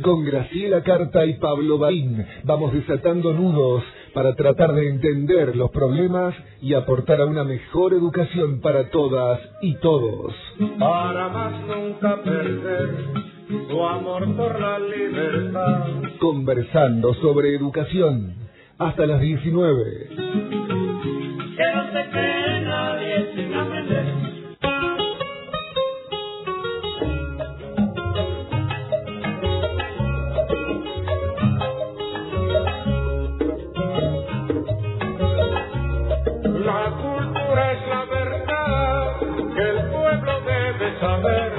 Con Graciela Carta y Pablo Barín vamos desatando nudos para tratar de entender los problemas y aportar a una mejor educación para todas y todos. Para más nunca perder tu amor por la libertad. Conversando sobre educación hasta las 19. Que no se cree nadie sin aprender. La cultura es la verdad que el pueblo debe saber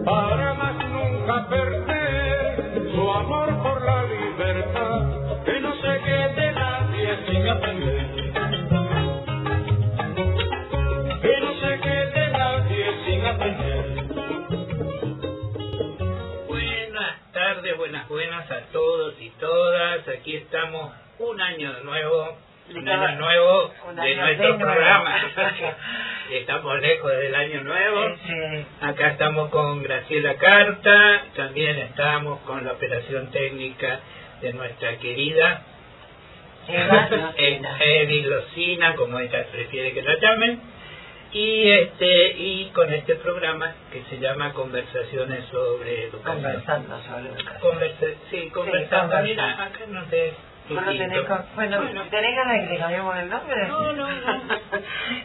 para más nunca perder su amor por la libertad, que no se quede nadie sin aprender, que no se quede nadie sin aprender. Buenas tardes, buenas a todos y todas. Aquí estamos un año nuevo de nuestro programa. Estamos lejos del año nuevo. Sí. Acá estamos con Graciela Carta, también estamos con la operación técnica de nuestra querida Edith Locina, como ella prefiere que la llamen, y con este programa que se llama Conversaciones sobre Educación. Conversando sobre educación. Conversando. Mira, acá no te... ¿Tenés ganas de que cambiemos el nombre? No.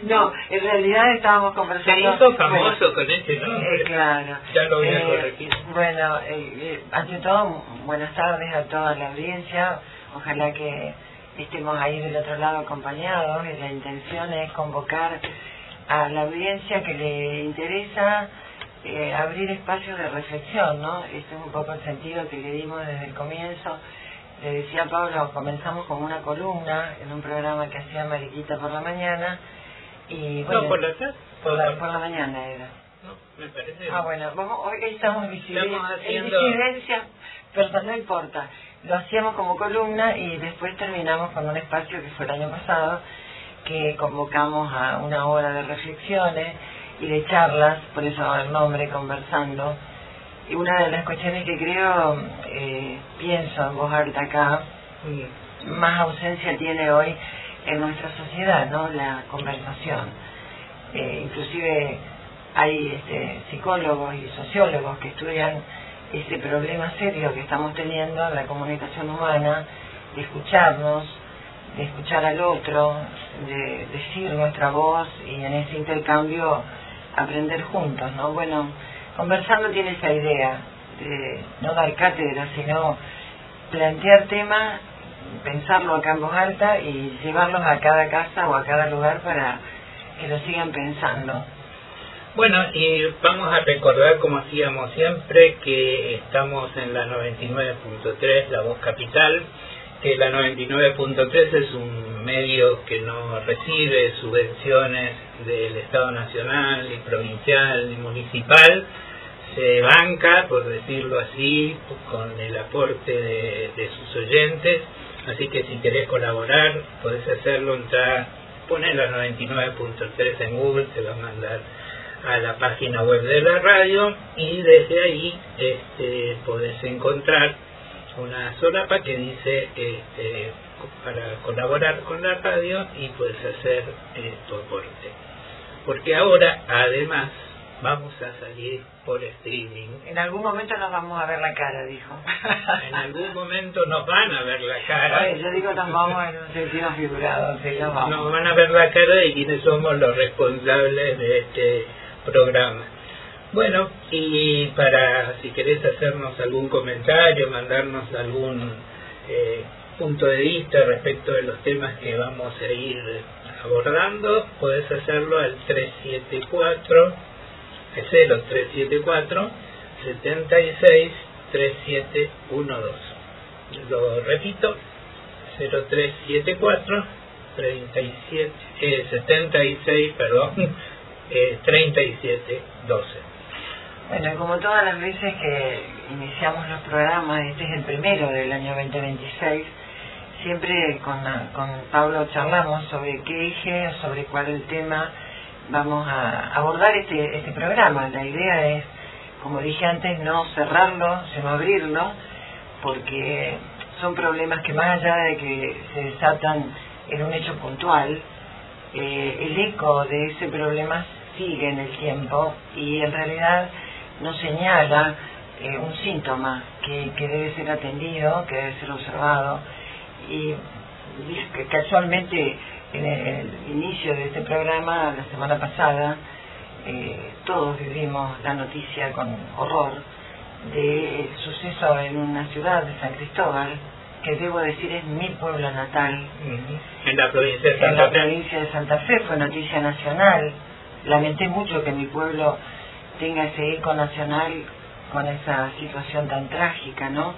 No, en realidad estábamos conversando... Se hizo famoso con este nombre. Claro. Ya lo voy a corregir. Bueno, ante todo, buenas tardes a toda la audiencia. Ojalá que estemos ahí del otro lado acompañados. Y la intención es convocar a la audiencia que le interesa abrir espacios de reflexión, ¿no? Este es un poco el sentido que le dimos desde el comienzo. Le decía a Pablo, comenzamos con una columna en un programa que hacía Mariquita por la mañana. Y bueno, No, por la tarde. Por la mañana era. No, me parece. Bueno, hoy estamos en haciendo... disidencia, pero no importa. Lo hacíamos como columna y después terminamos con un espacio que fue el año pasado, que convocamos a una hora de reflexiones y de charlas, por eso el nombre, Conversando. Y una de las cuestiones que creo, pienso en voz alta acá, más ausencia tiene hoy en nuestra sociedad, ¿no? La conversación. Inclusive hay psicólogos y sociólogos que estudian este problema serio que estamos teniendo en la comunicación humana, de escucharnos, de escuchar al otro, de decir nuestra voz y en ese intercambio aprender juntos, ¿no? Bueno, Conversando tiene esa idea de no dar cátedra, sino plantear temas, pensarlo acá en voz alta y llevarlos a cada casa o a cada lugar para que lo sigan pensando. Bueno, y vamos a recordar, como hacíamos siempre, que estamos en la 99.3, La Voz Capital, que la 99.3 es un medio que no recibe subvenciones del Estado Nacional, ni provincial, ni municipal. Se banca, por decirlo así, con el aporte de sus oyentes. Así que si querés colaborar, podés hacerlo, poner la 99.3 en Google, te va a mandar a la página web de la radio y desde ahí podés encontrar una solapa que dice para colaborar con la radio y puedes hacer tu aporte. Porque ahora, además, vamos a salir por streaming. En algún momento nos vamos a ver la cara, dijo. En algún momento nos van a ver la cara. Oye, yo digo nos vamos en un sentido figurado, sí, nos vamos. Nos van a ver la cara de quienes somos los responsables de este programa. Bueno, y si querés hacernos algún comentario, mandarnos algún punto de vista respecto de los temas que vamos a ir abordando, podés hacerlo al 0374 76 3712. Lo repito, 0374 76 3712. Bueno, como todas las veces que iniciamos los programas, este es el primero del año 2026, siempre con Pablo charlamos sobre qué eje, sobre cuál es el tema vamos a abordar este programa. La idea es, como dije antes, no cerrarlo, sino abrirlo porque son problemas que más allá de que se desatan en un hecho puntual, el eco de ese problema sigue en el tiempo y en realidad nos señala un síntoma que debe ser atendido, que debe ser observado. Y casualmente en el inicio de este programa, la semana pasada, todos vivimos la noticia con horror del suceso en una ciudad de San Cristóbal, que debo decir es mi pueblo natal. En la provincia de Santa Fe. En la provincia de Santa Fe, fue noticia nacional. Lamenté mucho que mi pueblo tenga ese eco nacional con esa situación tan trágica, ¿no?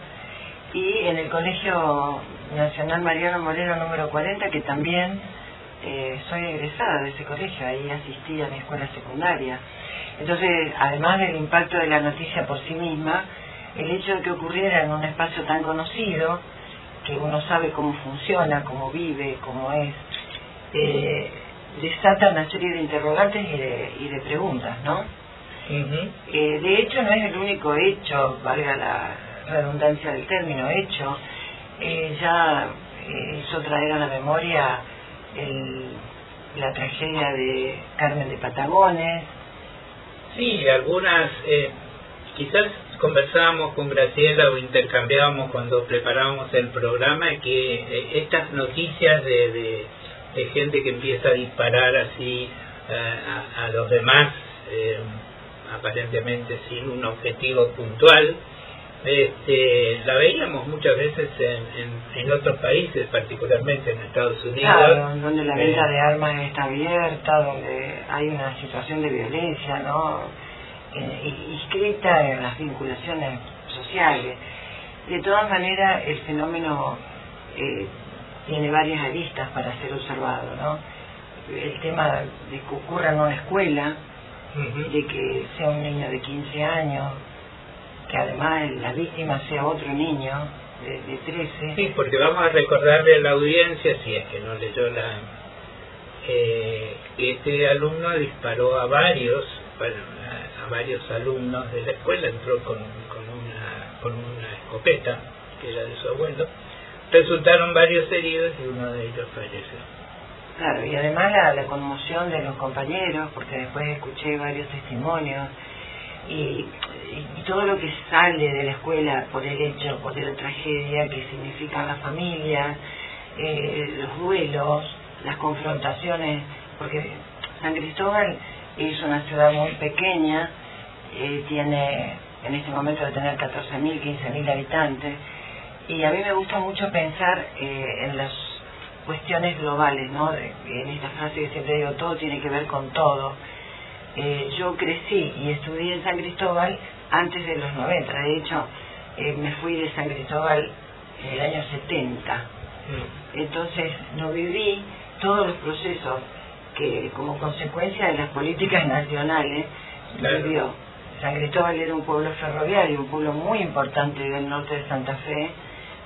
Y en el Colegio Nacional Mariano Moreno número 40, que también soy egresada de ese colegio, ahí asistí a mi escuela secundaria. Entonces, además del impacto de la noticia por sí misma, el hecho de que ocurriera en un espacio tan conocido, que uno sabe cómo funciona, cómo vive, cómo es, desata una serie de interrogantes y de preguntas, ¿no? De hecho, no es el único hecho, valga la redundancia del término, hecho. Ya hizo traer a la memoria la tragedia de Carmen de Patagones. Sí, algunas, quizás conversábamos con Graciela o intercambiábamos cuando preparábamos el programa que estas noticias de gente que empieza a disparar así a los demás, aparentemente sin un objetivo puntual, la veíamos muchas veces en otros países, particularmente en Estados Unidos. Claro, donde la venta de armas está abierta, donde hay una situación de violencia, ¿no? Inscrita en las vinculaciones sociales. De todas maneras, el fenómeno tiene varias aristas para ser observado, ¿no? El tema de que ocurra en una escuela, de que sea un niño de 15 años, que además la víctima sea otro niño de 13. Sí, porque vamos a recordarle a la audiencia, si es que no leyó este alumno disparó a varios alumnos de la escuela, entró con una escopeta que era de su abuelo, resultaron varios heridos y uno de ellos falleció. Claro, y además la conmoción de los compañeros, porque después escuché varios testimonios, y todo lo que sale de la escuela por el hecho, por la tragedia que significan las familias, los duelos, las confrontaciones, porque San Cristóbal es una ciudad muy pequeña, tiene en este momento de tener 14.000, 15.000 habitantes, y a mí me gusta mucho pensar en las cuestiones globales, ¿no? En esta frase que siempre digo, todo tiene que ver con todo. Yo crecí y estudié en San Cristóbal antes de los 90, de hecho me fui de San Cristóbal en el año 70, entonces no viví todos los procesos que como consecuencia de las políticas nacionales vivió. San Cristóbal era un pueblo ferroviario, un pueblo muy importante del norte de Santa Fe,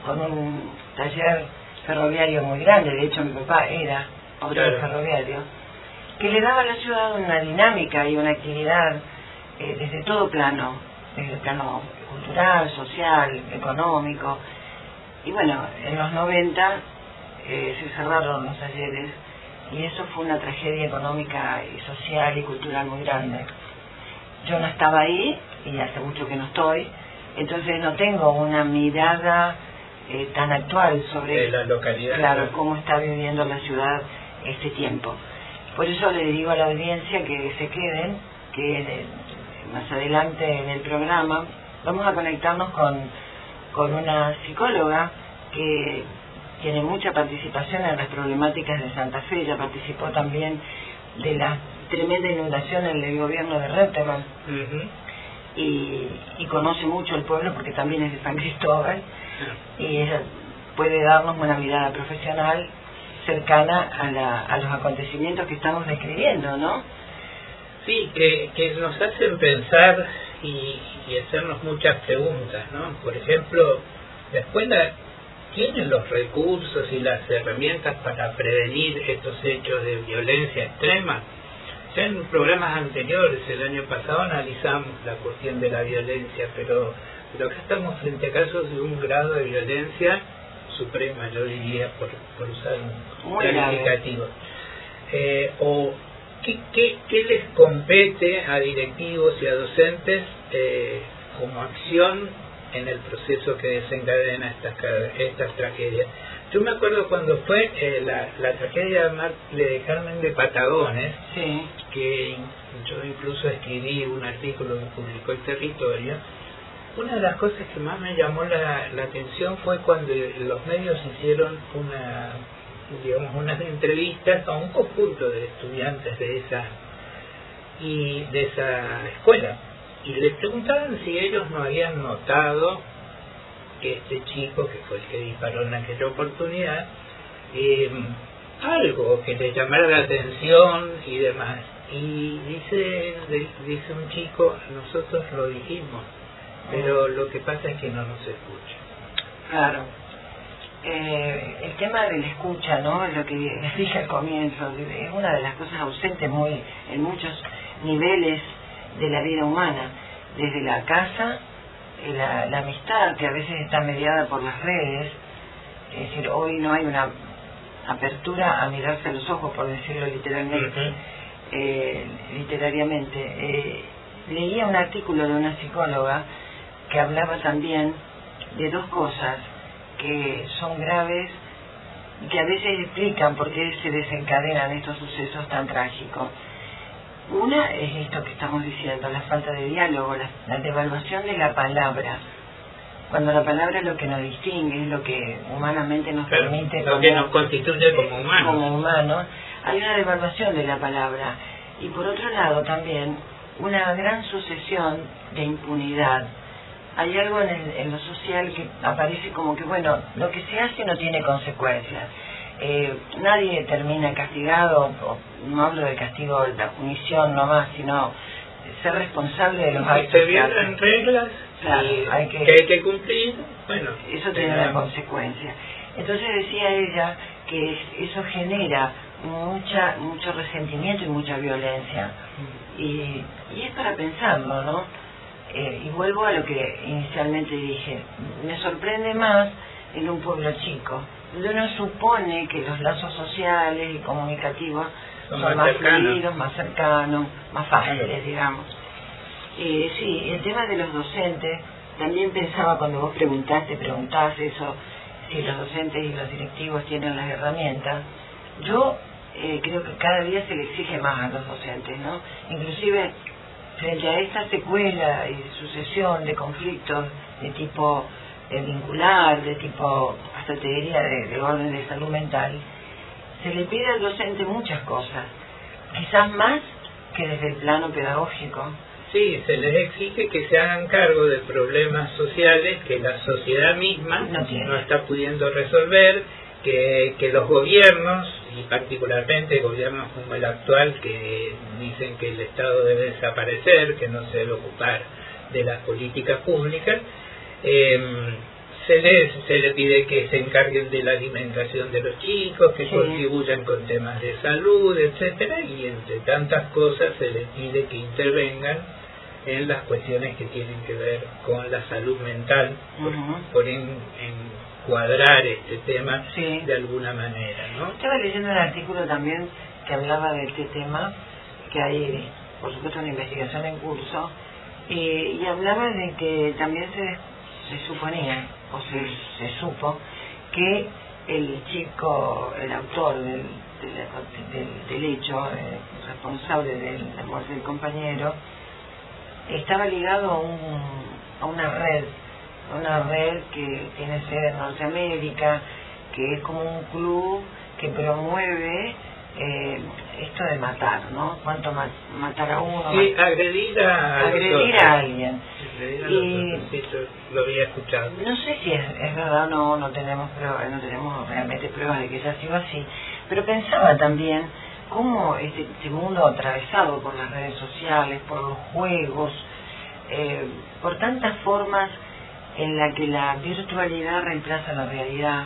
con un taller ferroviario muy grande. De hecho mi papá era obrero ferroviario, que le daba a la ciudad una dinámica y una actividad desde todo plano, desde el plano cultural, social, económico. Y bueno, en los 90 se cerraron los talleres y eso fue una tragedia económica y social y cultural muy grande. Yo no estaba ahí y hace mucho que no estoy, entonces no tengo una mirada tan actual sobre la localidad, claro, cómo está viviendo la ciudad este tiempo. Por eso le digo a la audiencia que se queden, que más adelante en el programa vamos a conectarnos con una psicóloga que tiene mucha participación en las problemáticas de Santa Fe. Ella participó también de la tremenda inundación en el gobierno de Reutemann, y conoce mucho el pueblo porque también es de San Cristóbal, y ella puede darnos una mirada profesional cercana a los acontecimientos que estamos describiendo, ¿no? Sí, que nos hacen pensar y hacernos muchas preguntas, ¿no? Por ejemplo, la escuela tiene los recursos y las herramientas para prevenir estos hechos de violencia extrema. Ya en programas anteriores, el año pasado, analizamos la cuestión de la violencia, pero Pero acá estamos frente a casos de un grado de violencia suprema, yo diría, por usar un calificativo. O ¿qué les compete a directivos y a docentes como acción en el proceso que desencadena estas tragedias? Yo me acuerdo cuando fue la tragedia de Carmen de Patagones, sí, que yo incluso escribí un artículo que publicó El Territorio. Una de las cosas que más me llamó la atención fue cuando los medios hicieron unas entrevistas a un conjunto de estudiantes de esa escuela, y les preguntaban si ellos no habían notado que este chico, que fue el que disparó en aquella oportunidad, algo que les llamara la atención y demás. Y dice un chico: nosotros lo dijimos, pero lo que pasa es que no nos escucha. Claro. El tema de la escucha, ¿no? Lo que les dije al comienzo, es una de las cosas ausentes en muchos niveles de la vida humana, desde la casa, la amistad, que a veces está mediada por las redes. Es decir, hoy no hay una apertura a mirarse a los ojos, por decirlo literalmente. Literariamente. Leía un artículo de una psicóloga que hablaba también de dos cosas que son graves y que a veces explican por qué se desencadenan estos sucesos tan trágicos. Una es esto que estamos diciendo, la falta de diálogo, la devaluación de la palabra. Cuando la palabra es lo que nos distingue, es lo que humanamente nos permite, lo que nos constituye como humanos. Como humanos, hay una devaluación de la palabra. Y por otro lado también una gran sucesión de impunidad. Hay algo en lo social que aparece como que, bueno, lo que se hace no tiene consecuencias. Nadie termina castigado, no hablo de castigo, de la punición nomás, sino ser responsable de los actos. Se violan reglas, claro, hay que cumplir, bueno, eso tiene una consecuencia. Entonces decía ella que eso genera mucho resentimiento y mucha violencia. Y es para pensarlo, ¿no? Y vuelvo a lo que inicialmente dije, me sorprende más en un pueblo chico, donde uno supone que los lazos sociales y comunicativos son más fluidos, más cercanos, más fáciles, digamos. Sí, el tema de los docentes, también pensaba cuando vos preguntabas eso, si los docentes y los directivos tienen las herramientas. Yo creo que cada día se le exige más a los docentes, ¿no? Inclusive frente a esta secuela y sucesión de conflictos de tipo vincular, de tipo, hasta te diría, de orden de salud mental, se le pide al docente muchas cosas, quizás más que desde el plano pedagógico. Sí, se les exige que se hagan cargo de problemas sociales que la sociedad misma no está pudiendo resolver, que los gobiernos, y particularmente gobiernos como el actual, que dicen que el Estado debe desaparecer, que no se debe ocupar de las políticas públicas, se le pide que se encarguen de la alimentación de los chicos, que contribuyan con temas de salud, etcétera, y entre tantas cosas se les pide que intervengan en las cuestiones que tienen que ver con la salud mental, por encuadrar este tema de alguna manera, ¿no? Estaba leyendo un artículo también que hablaba de este tema, que hay, por supuesto, una investigación en curso, y hablaba de que también se suponía, o se supo, que el chico, el autor del hecho, responsable de la muerte del compañero, estaba ligado a una red que tiene sede en Norteamérica, que es como un club que promueve esto de matar, ¿no? Cuánto matar a uno. Sí, agredir a alguien. Sí, lo había escuchado. No sé si es verdad o no tenemos pruebas, no tenemos realmente pruebas de que haya sido así, pero pensaba también cómo este mundo atravesado por las redes sociales, por los juegos, por tantas formas en la que la virtualidad reemplaza la realidad,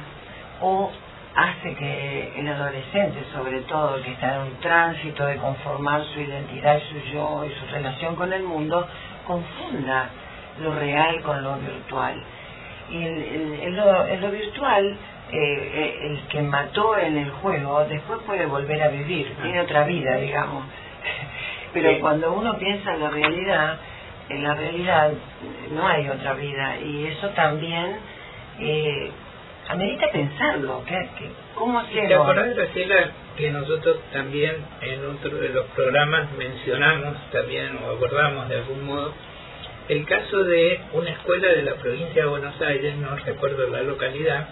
o hace que el adolescente, sobre todo, que está en un tránsito de conformar su identidad y su yo y su relación con el mundo, confunda lo real con lo virtual. Y en lo virtual, el que mató en el juego después puede volver a vivir, tiene otra vida, digamos. Pero cuando uno piensa en la realidad no hay otra vida, y eso también amerita pensarlo. ¿Cómo hacemos? ¿Te acordás, Graciela, que nosotros también en otro de los programas mencionamos también o abordamos de algún modo el caso de una escuela de la provincia de Buenos Aires, no recuerdo la localidad,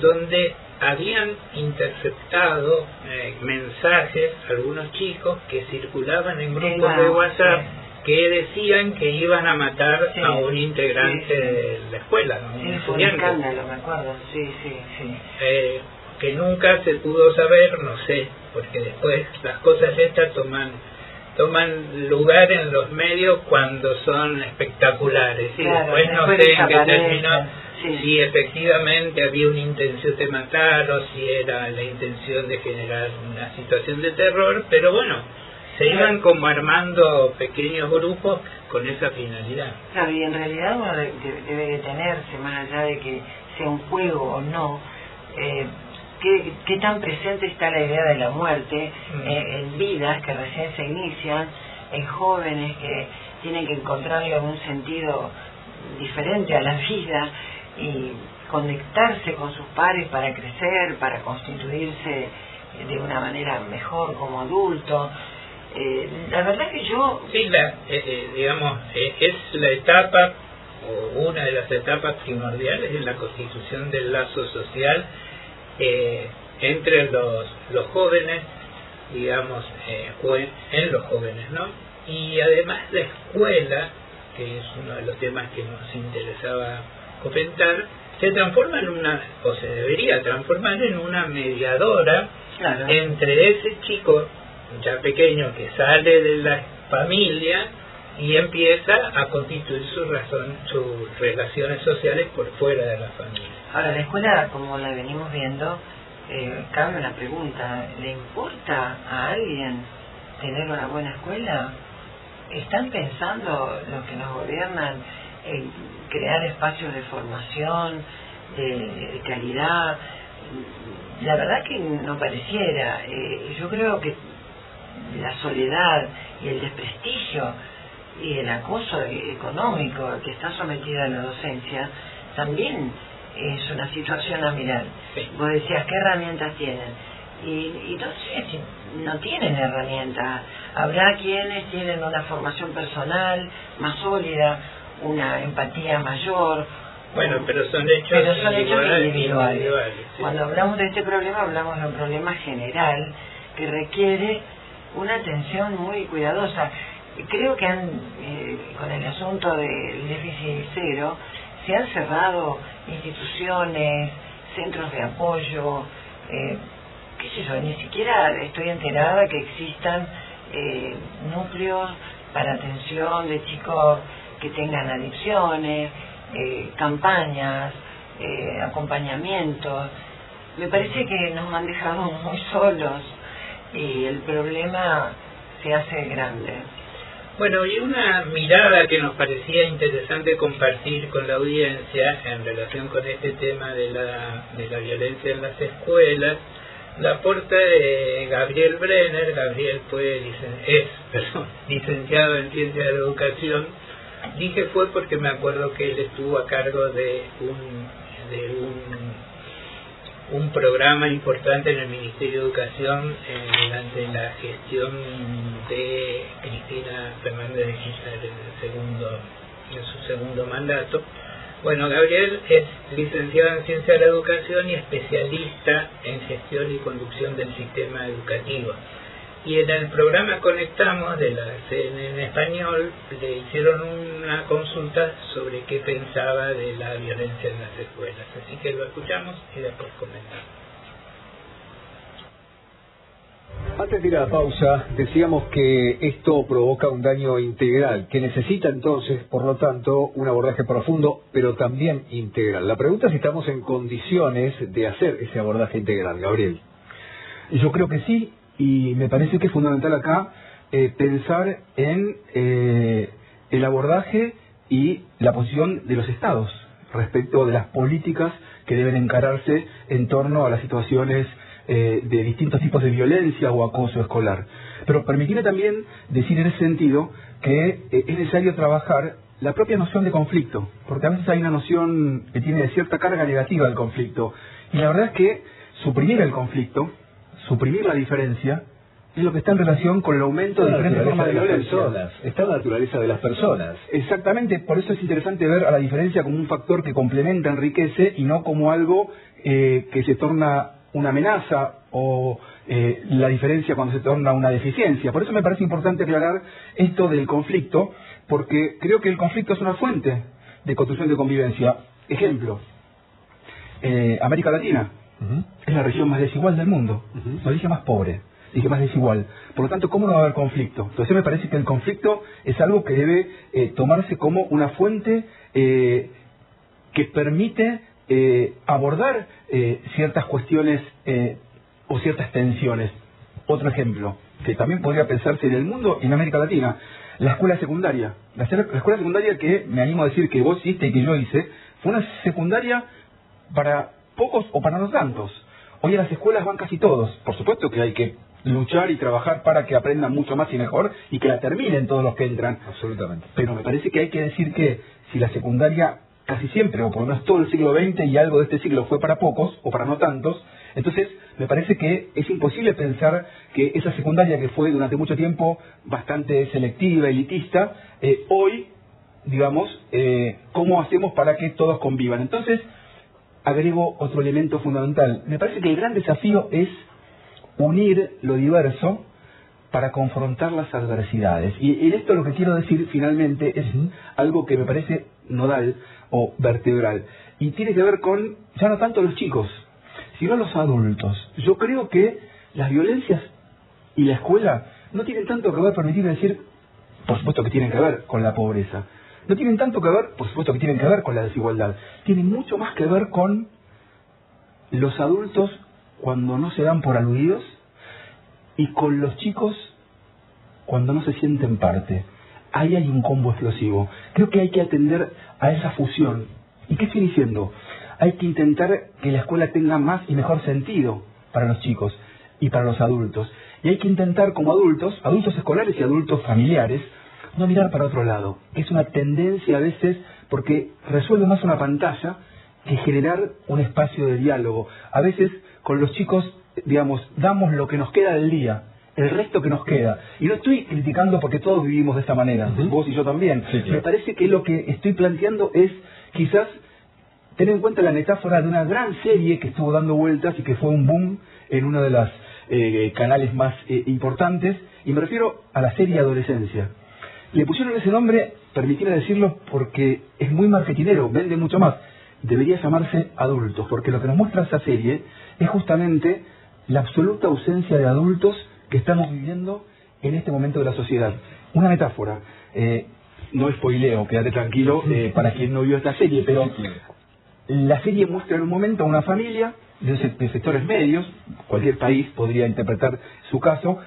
donde habían interceptado mensajes algunos chicos que circulaban en grupos de WhatsApp que decían que iban a matar a un integrante de la escuela, ¿no? Sí, fue un escándalo, me acuerdo, sí. Que nunca se pudo saber, no sé, porque después las cosas estas toman lugar en los medios cuando son espectaculares, y después no sé en qué terminó, si efectivamente había una intención de matar o si era la intención de generar una situación de terror, pero bueno, se iban como armando pequeños grupos con esa finalidad. Claro, y en realidad uno debe detenerse, más allá de que sea un juego o no, ¿qué tan presente está la idea de la muerte en vidas que recién se inician, en jóvenes que tienen que encontrarle un sentido diferente a la vida y conectarse con sus pares para crecer, para constituirse de una manera mejor como adulto? La verdad que yo... Sí, digamos, es la etapa, o una de las etapas primordiales de la constitución del lazo social entre los jóvenes, digamos, en los jóvenes, ¿no? Y además la escuela, que es uno de los temas que nos interesaba comentar, se transforma o se debería transformar en una mediadora entre ese chico ya pequeño que sale de la familia y empieza a constituir sus relaciones sociales por fuera de la familia. Ahora, la escuela, como la venimos viendo, cabe una pregunta: ¿le importa a alguien tener una buena escuela? ¿Están pensando los que nos gobiernan en crear espacios de formación, de calidad? La verdad que no pareciera. Yo creo que la soledad y el desprestigio y el acoso económico al que está sometida la docencia también es una situación a mirar. Sí. Vos decías, ¿qué herramientas tienen? Y no sé si no tienen herramientas. Habrá quienes tienen una formación personal más sólida, una empatía mayor. Bueno, pero son hechos individuales. Sí. Cuando hablamos de este problema, hablamos de un problema general que requiere una atención muy cuidadosa. Creo que con el asunto del déficit cero se han cerrado instituciones, centros de apoyo, qué sé yo, ni siquiera estoy enterada que existan núcleos para atención de chicos que tengan adicciones, campañas, acompañamientos. Me parece que nos han dejado muy solos y el problema se hace grande. Bueno, y una mirada que nos parecía interesante compartir con la audiencia en relación con este tema de la violencia en las escuelas, la aporta Gabriel Brenner. Gabriel es licenciado en Ciencias de la Educación. Dije fue porque me acuerdo que él estuvo a cargo de un programa importante en el Ministerio de Educación durante la gestión de Cristina Fernández de Kirchner en su segundo mandato. Bueno, Gabriel es licenciado en Ciencia de la Educación y especialista en gestión y conducción del sistema educativo. Y en el programa Conectamos de la CNN en español le hicieron una consulta sobre qué pensaba de la violencia en las escuelas. Así que lo escuchamos y después comentamos. Antes de ir a la pausa, decíamos que esto provoca un daño integral, que necesita entonces, por lo tanto, un abordaje profundo, pero también integral. La pregunta es si estamos en condiciones de hacer ese abordaje integral, Gabriel. Yo creo que sí, y me parece que es fundamental acá pensar en el abordaje y la posición de los estados respecto de las políticas que deben encararse en torno a las situaciones de distintos tipos de violencia o acoso escolar. Pero permitirme también decir en ese sentido que es necesario trabajar la propia noción de conflicto, porque a veces hay una noción que tiene cierta carga negativa del conflicto, y la verdad es que suprimir el conflicto, suprimir la diferencia, es lo que está en relación con el aumento de diferentes formas de violencia. Está en la naturaleza de las personas. Exactamente, por eso es interesante ver a la diferencia como un factor que complementa, enriquece, y no como algo que se torna una amenaza o la diferencia cuando se torna una deficiencia. Por eso me parece importante aclarar esto del conflicto, porque creo que el conflicto es una fuente de construcción de convivencia. Ejemplo, América Latina es la región más desigual del mundo, no dije más pobre, dije más desigual. Por lo tanto, ¿cómo no va a haber conflicto? Entonces me parece que el conflicto es algo que debe tomarse como una fuente que permite abordar ciertas cuestiones o ciertas tensiones. Otro ejemplo, que también podría pensarse en el mundo y en América Latina, la escuela secundaria. La escuela secundaria que me animo a decir que vos hiciste y que yo hice, fue una secundaria para pocos o para no tantos. Hoy en las escuelas van casi todos. Por supuesto que hay que luchar y trabajar para que aprendan mucho más y mejor y que la terminen todos los que entran. Absolutamente. Pero me parece que hay que decir que si la secundaria casi siempre, o por lo menos todo el siglo XX y algo de este siglo fue para pocos o para no tantos, entonces me parece que es imposible pensar que esa secundaria que fue durante mucho tiempo bastante selectiva, elitista, hoy, digamos, ¿cómo hacemos para que todos convivan? Entonces, agrego otro elemento fundamental. Me parece que el gran desafío es unir lo diverso para confrontar las adversidades. Y en esto lo que quiero decir finalmente es algo que me parece nodal o vertebral. Y tiene que ver con, ya no tanto los chicos, sino los adultos. Yo creo que las violencias y la escuela no tienen tanto que ver, permitirme decir, por supuesto que tienen que ver con la pobreza. No tienen tanto que ver, por supuesto que tienen que ver con la desigualdad. Tienen mucho más que ver con los adultos cuando no se dan por aludidos y con los chicos cuando no se sienten parte. Ahí hay un combo explosivo. Creo que hay que atender a esa fusión. ¿Y qué estoy diciendo? Hay que intentar que la escuela tenga más y mejor sentido para los chicos y para los adultos. Y hay que intentar como adultos, adultos escolares y adultos familiares, no mirar para otro lado. Es una tendencia a veces porque resuelve más una pantalla que generar un espacio de diálogo. A veces con los chicos, digamos, damos lo que nos queda del día, el resto que nos queda. Y no estoy criticando porque todos vivimos de esta manera, vos y yo también. Sí, claro. Me parece que lo que estoy planteando es quizás tener en cuenta la metáfora de una gran serie que estuvo dando vueltas y que fue un boom en uno de los canales más importantes, y me refiero a la serie Adolescencia. Le pusieron ese nombre, permitirme decirlo, porque es muy marketinero, vende mucho más. Debería llamarse Adultos, porque lo que nos muestra esa serie es justamente la absoluta ausencia de adultos que estamos viviendo en este momento de la sociedad. Una metáfora, no spoileo, quédate tranquilo, para quien no vio esta serie, pero la serie muestra en un momento a una familia de sectores medios, cualquier país podría interpretar su caso,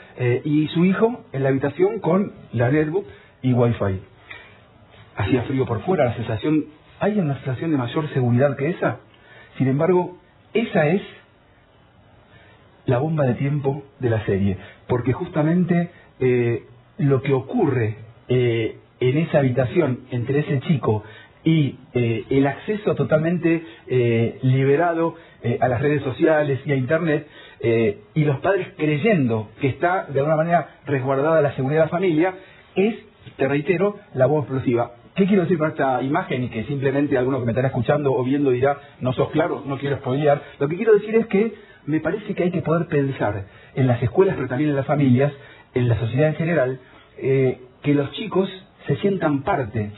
y su hijo en la habitación con la netbook y wifi. Hacía frío por fuera, la sensación, ¿hay una sensación de mayor seguridad que esa? Sin embargo, esa es la bomba de tiempo de la serie, porque justamente lo que ocurre en esa habitación entre ese chico y el acceso totalmente liberado a las redes sociales y a internet, y los padres creyendo que está de alguna manera resguardada la seguridad de la familia, es, te reitero, la bomba explosiva. ¿Qué quiero decir con esta imagen? Y que simplemente alguno que me estará escuchando o viendo dirá, no sos claro, no quiero spoilear. Lo que quiero decir es que me parece que hay que poder pensar en las escuelas, pero también en las familias, en la sociedad en general, que los chicos se sientan parte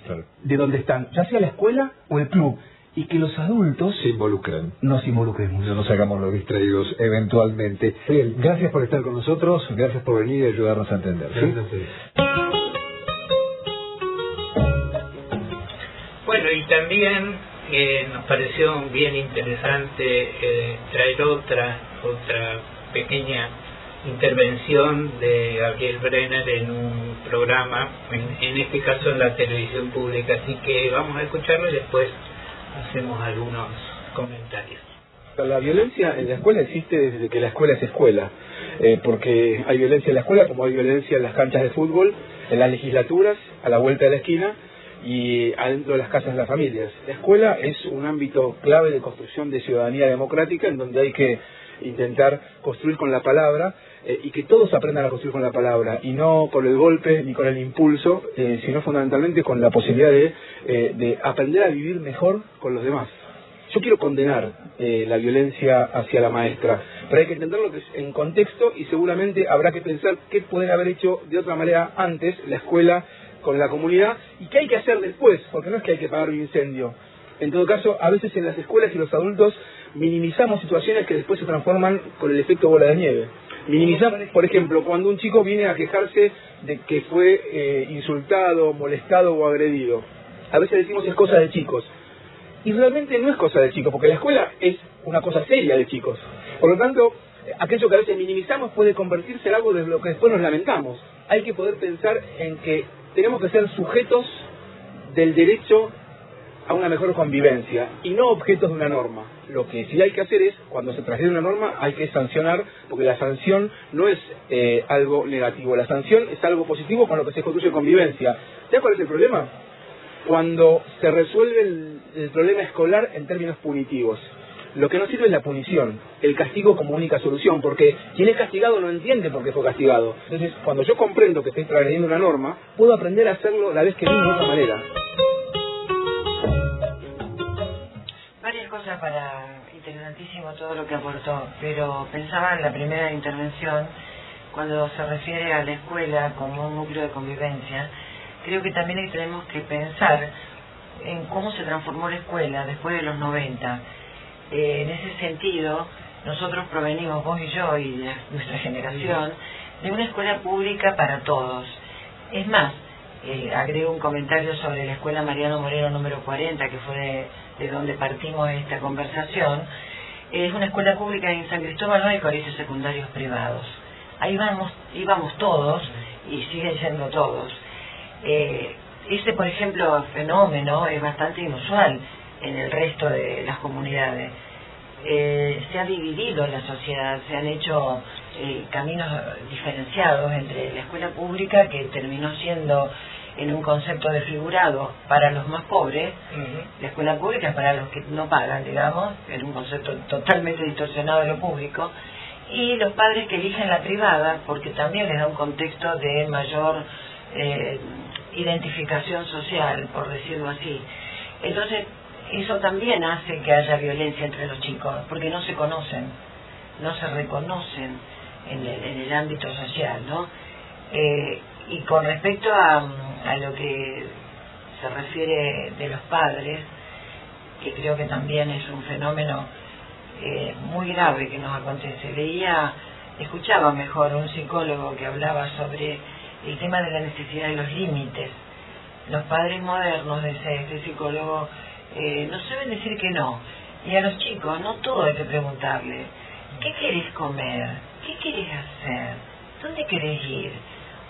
de donde están, ya sea la escuela o el club, y que los adultos se involucren. Nos involucremos. No nos hagamos los distraídos eventualmente. Bien, gracias por estar con nosotros, gracias por venir y ayudarnos a entender. ¿Sí? Bueno, y también nos pareció bien interesante traer otra pequeña intervención de Gabriel Brenner en un programa, en este caso en la televisión pública, así que vamos a escucharlo y después hacemos algunos comentarios. La violencia en la escuela existe desde que la escuela es escuela, porque hay violencia en la escuela como hay violencia en las canchas de fútbol, en las legislaturas, a la vuelta de la esquina y adentro de las casas de las familias. La escuela es un ámbito clave de construcción de ciudadanía democrática en donde hay que intentar construir con la palabra y que todos aprendan a construir con la palabra y no por el golpe ni con el impulso, sino fundamentalmente con la posibilidad de aprender a vivir mejor con los demás. Yo quiero condenar la violencia hacia la maestra, pero hay que entenderlo en contexto y seguramente habrá que pensar qué pueden haber hecho de otra manera antes la escuela con la comunidad y qué hay que hacer después, porque no es que hay que apagar un incendio. En todo caso, a veces en las escuelas y los adultos minimizamos situaciones que después se transforman con el efecto bola de nieve. Minimizar, por ejemplo, cuando un chico viene a quejarse de que fue insultado, molestado o agredido. A veces decimos es cosa de chicos. Y realmente no es cosa de chicos, porque la escuela es una cosa seria de chicos. Por lo tanto, aquello que a veces minimizamos puede convertirse en algo de lo que después nos lamentamos. Hay que poder pensar en que tenemos que ser sujetos del derecho a una mejor convivencia y no objetos de una norma. Lo que sí hay que hacer es, cuando se transgrede una norma, hay que sancionar, porque la sanción no es algo negativo, la sanción es algo positivo con lo que se construye convivencia. ¿Sabes cuál es el problema? Cuando se resuelve el problema escolar en términos punitivos. Lo que no sirve es la punición, el castigo como única solución, porque quien es castigado no entiende por qué fue castigado. Entonces, cuando yo comprendo que estoy transgrediendo una norma, puedo aprender a hacerlo la vez que viene de otra manera. Varias cosas interesantísimo todo lo que aportó, pero pensaba en la primera intervención, cuando se refiere a la escuela como un núcleo de convivencia. Creo que también tenemos que pensar en cómo se transformó la escuela después de los 90. En ese sentido, nosotros provenimos, vos y yo, y nuestra generación, de una escuela pública para todos. Es más, agrego un comentario sobre la escuela Mariano Moreno número 40, que fue de donde partimos esta conversación. Es una escuela pública en San Cristóbal, no hay colegios secundarios privados. Ahí íbamos todos, y siguen siendo todos. Ese, por ejemplo, fenómeno es bastante inusual en el resto de las comunidades. Se ha dividido la sociedad, se han hecho caminos diferenciados entre la escuela pública, que terminó siendo en un concepto desfigurado para los más pobres, la escuela pública es para los que no pagan, digamos, en un concepto totalmente distorsionado de lo público, y los padres que eligen la privada porque también les da un contexto de mayor identificación social, por decirlo así. Entonces, eso también hace que haya violencia entre los chicos, porque no se conocen, no se reconocen en el ámbito social, ¿no? Y con respecto a lo que se refiere de los padres, que creo que también es un fenómeno muy grave que nos acontece. Escuchaba mejor un psicólogo que hablaba sobre el tema de la necesidad de los límites. Los padres modernos, decía este psicólogo, no saben decir que no. Y a los chicos no todo hay que preguntarle. ¿Qué querés comer? ¿Qué querés hacer? ¿Dónde querés ir?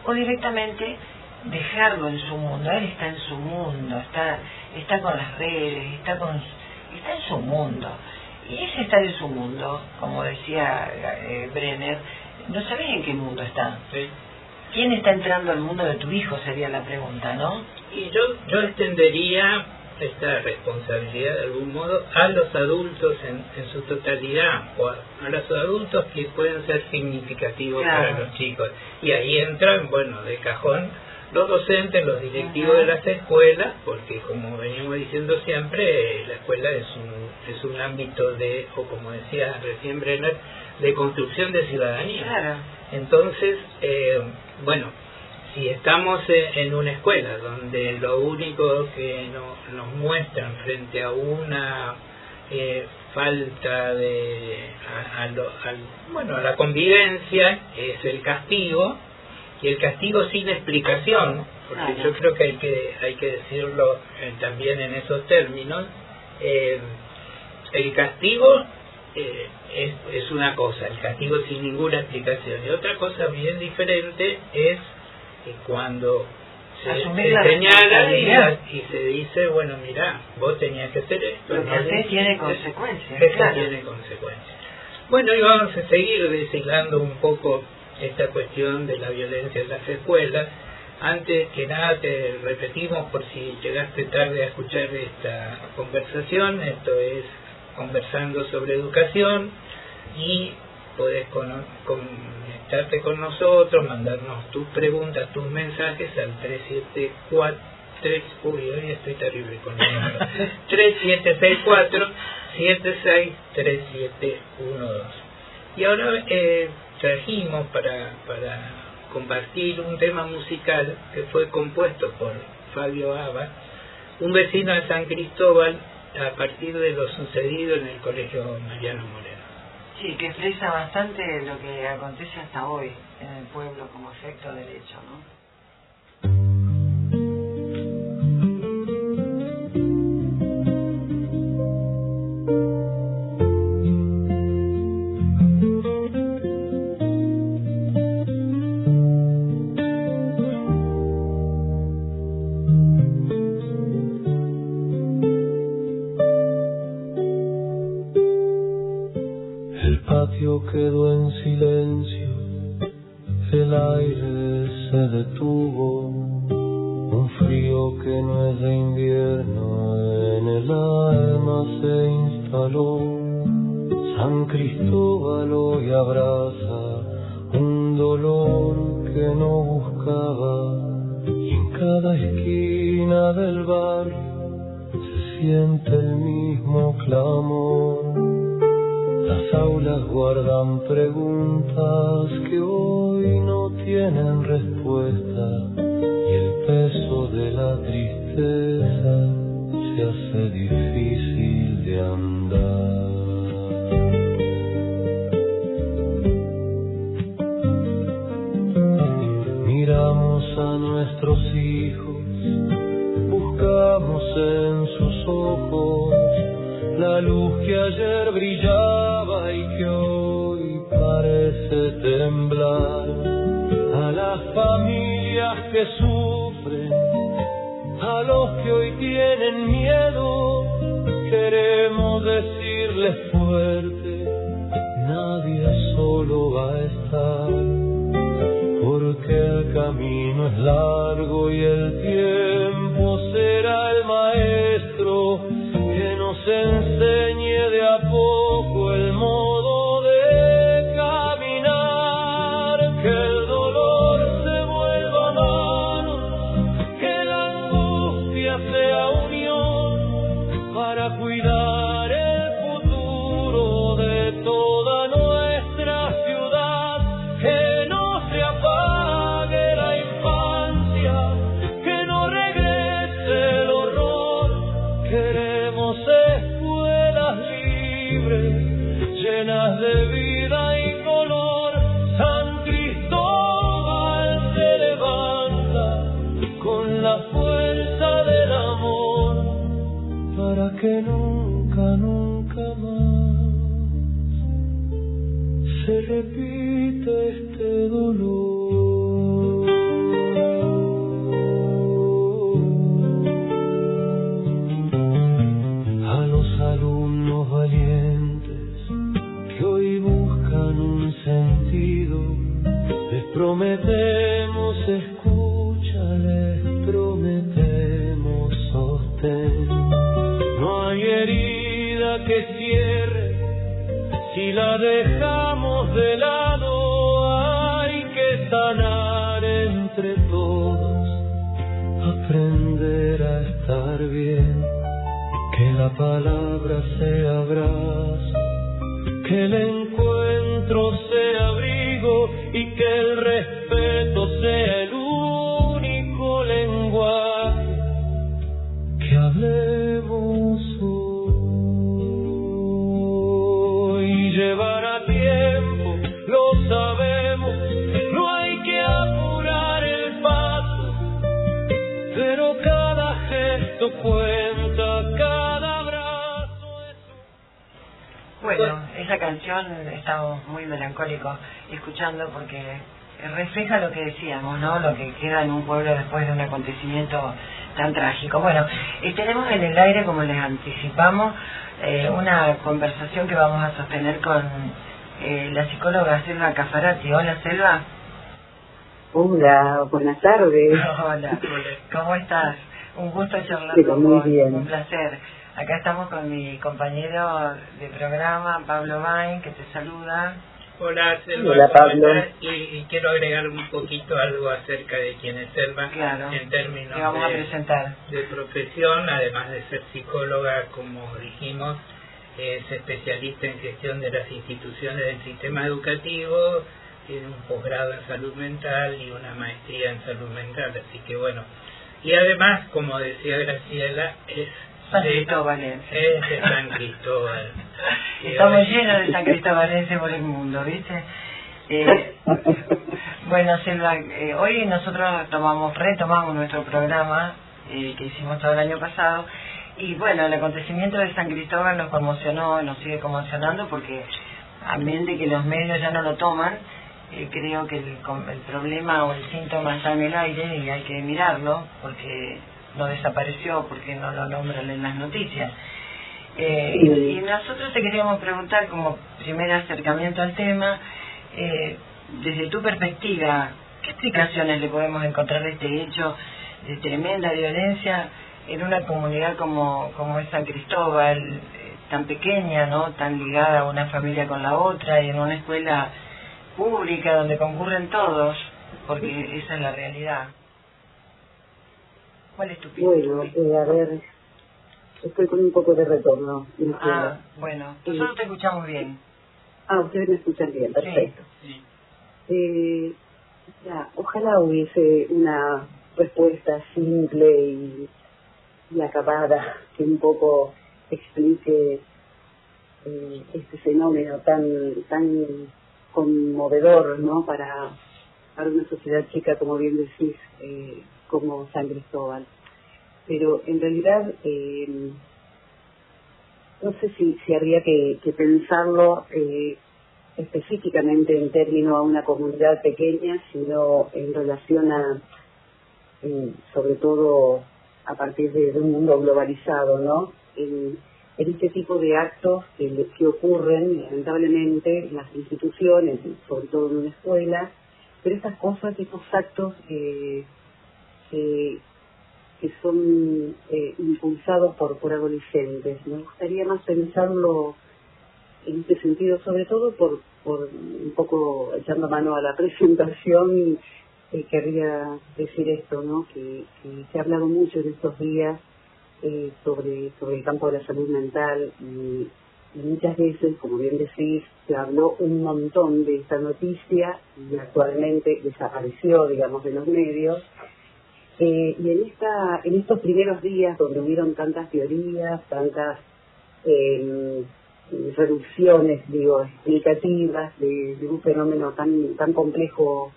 O directamente dejarlo en su mundo. Él está en su mundo, está con las redes, está en su mundo. Y ese estar en su mundo, como decía Brenner, no sabés en qué mundo está. Sí. ¿Quién está entrando al mundo de tu hijo? Sería la pregunta, ¿no? Y yo extendería esta responsabilidad de algún modo a los adultos en su totalidad, o a los adultos que pueden ser significativos para los chicos. Y ahí entran, bueno, de cajón, los docentes, los directivos de las escuelas, porque como venimos diciendo siempre, la escuela es un ámbito de, o como decía recién Brenner, de construcción de ciudadanía. Claro. Entonces, bueno, si estamos en una escuela donde lo único que nos muestran frente a una falta de a la convivencia es el castigo, y el castigo sin explicación, porque yo creo que hay que decirlo también en esos términos. El castigo es una cosa, el castigo sin ninguna explicación. Y otra cosa bien diferente es cuando se señala y se dice, bueno, mira, vos tenías que hacer esto. Lo que haces tiene consecuencias. Esto tiene consecuencias. Bueno, y vamos a seguir deshilando un poco esta cuestión de la violencia en las escuelas. Antes que nada te repetimos, por si llegaste tarde a escuchar esta conversación, esto es Conversando sobre Educación, y podés conectarte con nosotros, mandarnos tus preguntas, tus mensajes al hoy estoy terrible con el número, 3764-763712. Y ahora trajimos para compartir un tema musical que fue compuesto por Fabio Abad, un vecino de San Cristóbal, a partir de lo sucedido en el Colegio Mariano Moreno. Sí, que expresa bastante lo que acontece hasta hoy en el pueblo como efecto del hecho, ¿no? Quedó en silencio, el aire se detuvo, un frío que no es de invierno en el alma se instaló. San Cristóbal hoy abraza un dolor que no buscaba, y en cada esquina del barrio se siente el mismo clamor. Las aulas guardan preguntas que hoy no tienen respuesta, y el peso de la tristeza se hace difícil de andar. Miramos a nuestros hijos, buscamos en sus ojos la luz que ayer brillaba y que hoy parece temblar. A las familias que sufren, a los que hoy tienen miedo, queremos decirles fuerte, nadie solo va a estar, porque el camino es largo y el tiempo será el maestro que nos enseñe de a poco el modo de caminar, que el dolor se vuelva manos, que la angustia sea unión, para cuidar el futuro de toda nuestra ciudad, que no se apague la infancia, que no regrese el horror, queremos escuelas libres, llenas de vida y color. San Cristóbal se levanta con la fuerza del amor, para que nunca, nunca más se repita este dolor. Alumnos valientes que hoy buscan un sentido, les prometemos escucha, les prometemos sostén. No hay herida que cierre si la dejamos de lado, hay que sanar entre todos, aprender a estar bien. Que la palabra sea abrazo, que el encuentro sea abrigo y que el respeto sea el único lenguaje que hablemos hoy. Llevará tiempo, lo sabemos, no hay que apurar el paso, pero cada gesto cuenta, cada abrazo es... Bueno, esa canción estamos muy melancólicos escuchando porque refleja lo que decíamos, ¿no? Lo que queda en un pueblo después de un acontecimiento tan trágico. Bueno, tenemos en el aire, como les anticipamos, una conversación que vamos a sostener con la psicóloga Selva Cafarati. Hola, Selva. Hola, buenas tardes. Hola, ¿cómo estás? Un gusto charlar Sí, con muy vos, bien. un placer. Acá estamos con mi compañero de programa, Pablo Main, que te saluda. Hola, Selva. Hola, Pablo. Y quiero agregar un poquito algo acerca de quién es Selva, Claro, en términos te vamos a presentar. de profesión, además de ser psicóloga, como dijimos, es especialista en gestión de las instituciones del sistema educativo, tiene un posgrado en salud mental y una maestría en salud mental, así que bueno. Y además, como decía Graciela, es San Cristóbalense. Es de San Cristóbal. Estamos llenos de San Cristóbalense por el mundo, ¿viste? Bueno, Selva, hoy nosotros retomamos nuestro programa que hicimos todo el año pasado. Y bueno, el acontecimiento de San Cristóbal nos conmocionó, nos sigue conmocionando porque, amén de que los medios ya no lo toman, creo que el problema o el síntoma está en el aire y hay que mirarlo porque no desapareció, porque no lo nombran en las noticias. Y nosotros te queríamos preguntar, como primer acercamiento al tema, desde tu perspectiva, ¿qué explicaciones le podemos encontrar de este hecho de tremenda violencia en una comunidad como es San Cristóbal, tan pequeña, ¿no? Tan ligada a una familia con la otra, y en una escuela pública donde concurren todos, porque esa es la realidad? ¿Cuál es tu opinión? Bueno, a ver, estoy con un poco de retorno. Bueno, nosotros te escuchamos bien. Ustedes me escuchan bien, perfecto. Sí. Ojalá hubiese una respuesta simple y acabada que un poco explique este fenómeno tan conmovedor, ¿no? Para una sociedad chica, como bien decís, como San Cristóbal. Pero en realidad no sé si habría que pensarlo específicamente en términos a una comunidad pequeña, sino en relación a sobre todo a partir de un mundo globalizado, ¿no? En este tipo de actos que ocurren lamentablemente en las instituciones, sobre todo en una escuela, pero estas cosas, estos actos que son impulsados por adolescentes. Me gustaría más pensarlo en este sentido, sobre todo por un poco echando mano a la presentación. Querría decir esto, ¿no? Que se ha hablado mucho en estos días sobre el campo de la salud mental y muchas veces, como bien decís, se habló un montón de esta noticia y actualmente desapareció, digamos, de los medios. Y en estos primeros días donde hubieron tantas teorías, tantas reducciones, explicativas de un fenómeno tan complejo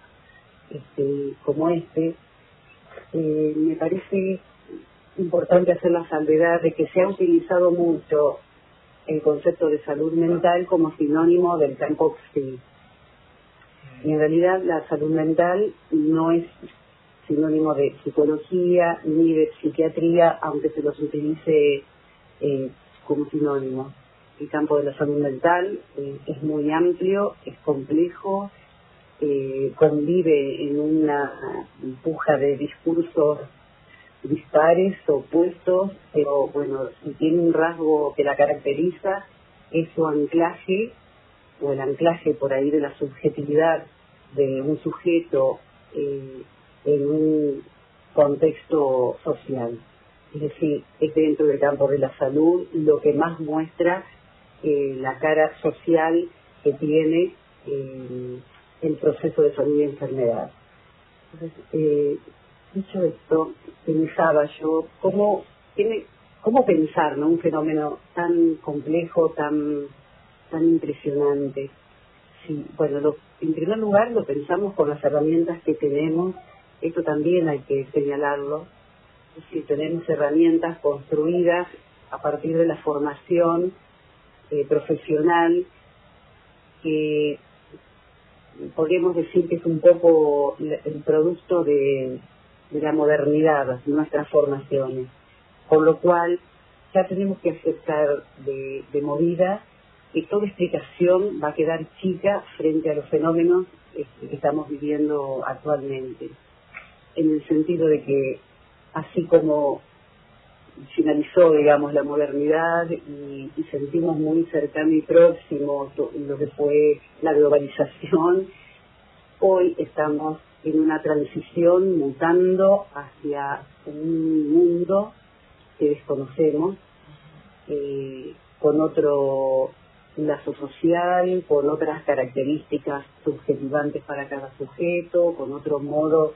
como me parece importante hacer la salvedad de que se ha utilizado mucho el concepto de salud mental como sinónimo del campo psí. Y en realidad la salud mental no es sinónimo de psicología ni de psiquiatría, aunque se los utilice como sinónimo. El campo de la salud mental es muy amplio, es complejo, convive en una puja de discursos dispares, opuestos, pero bueno, si tiene un rasgo que la caracteriza, es su anclaje, o el anclaje por ahí de la subjetividad de un sujeto en un contexto social. Es decir, es dentro del campo de la salud lo que más muestra la cara social que tiene el proceso de salud y enfermedad. Entonces, dicho esto, pensaba yo cómo pensar, ¿no? Un fenómeno tan complejo, tan impresionante. Sí, bueno, en primer lugar lo pensamos con las herramientas que tenemos. Esto también hay que señalarlo. Es decir, tenemos herramientas construidas a partir de la formación profesional que podríamos decir que es un poco el producto de la modernidad, de nuestras formaciones, por lo cual ya tenemos que aceptar de movida que toda explicación va a quedar chica frente a los fenómenos que estamos viviendo actualmente, en el sentido de que así como finalizó, digamos, la modernidad y sentimos muy cercano y próximo lo que fue la globalización, hoy estamos en una transición mutando hacia un mundo que desconocemos, con otro lazo social, con otras características subjetivantes para cada sujeto, con otro modo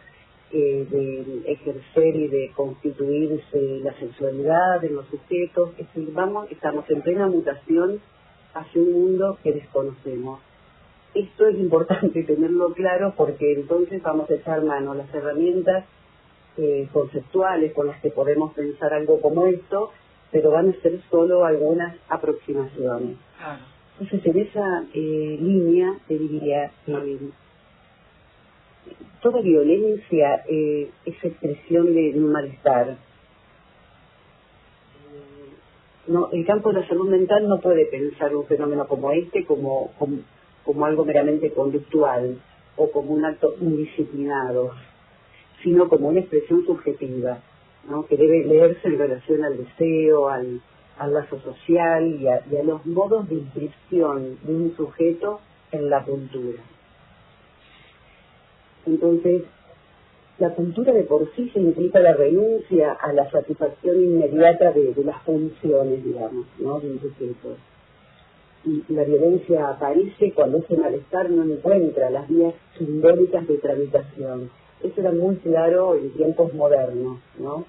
de ejercer y de constituirse la sexualidad de los sujetos. Es decir, estamos en plena mutación hacia un mundo que desconocemos. Esto es importante tenerlo claro, porque entonces vamos a echar mano a las herramientas conceptuales con las que podemos pensar algo como esto, pero van a ser solo algunas aproximaciones. Entonces, en esa línea te diría que toda violencia es expresión de un malestar. No, el campo de la salud mental no puede pensar un fenómeno como este como algo meramente conductual o como un acto indisciplinado, sino como una expresión subjetiva, ¿no? Que debe leerse en relación al deseo, al lazo social y a los modos de inscripción de un sujeto en la cultura. Entonces, la cultura de por sí se implica la renuncia a la satisfacción inmediata de las funciones, digamos, ¿no?, de un sujeto. Y la violencia aparece cuando ese malestar no encuentra las vías simbólicas de tramitación. Eso era muy claro en tiempos modernos, ¿no?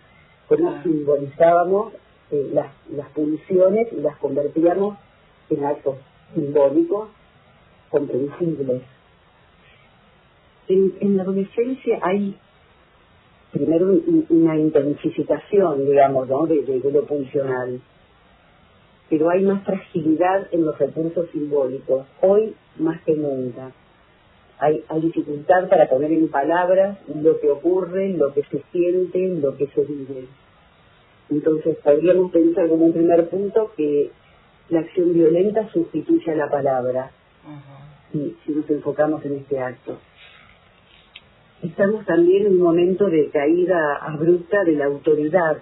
Cómo simbolizábamos las pulsiones y las convertíamos en actos simbólicos comprensibles. En la adolescencia hay primero una intensificación, digamos, ¿no?, de lo pulsional, pero hay más fragilidad en los recursos simbólicos, hoy más que nunca. Hay dificultad para poner en palabras lo que ocurre, lo que se siente, lo que se vive. Entonces podríamos pensar como un primer punto que la acción violenta sustituye a la palabra, si nos enfocamos en este acto. Estamos también en un momento de caída abrupta de la autoridad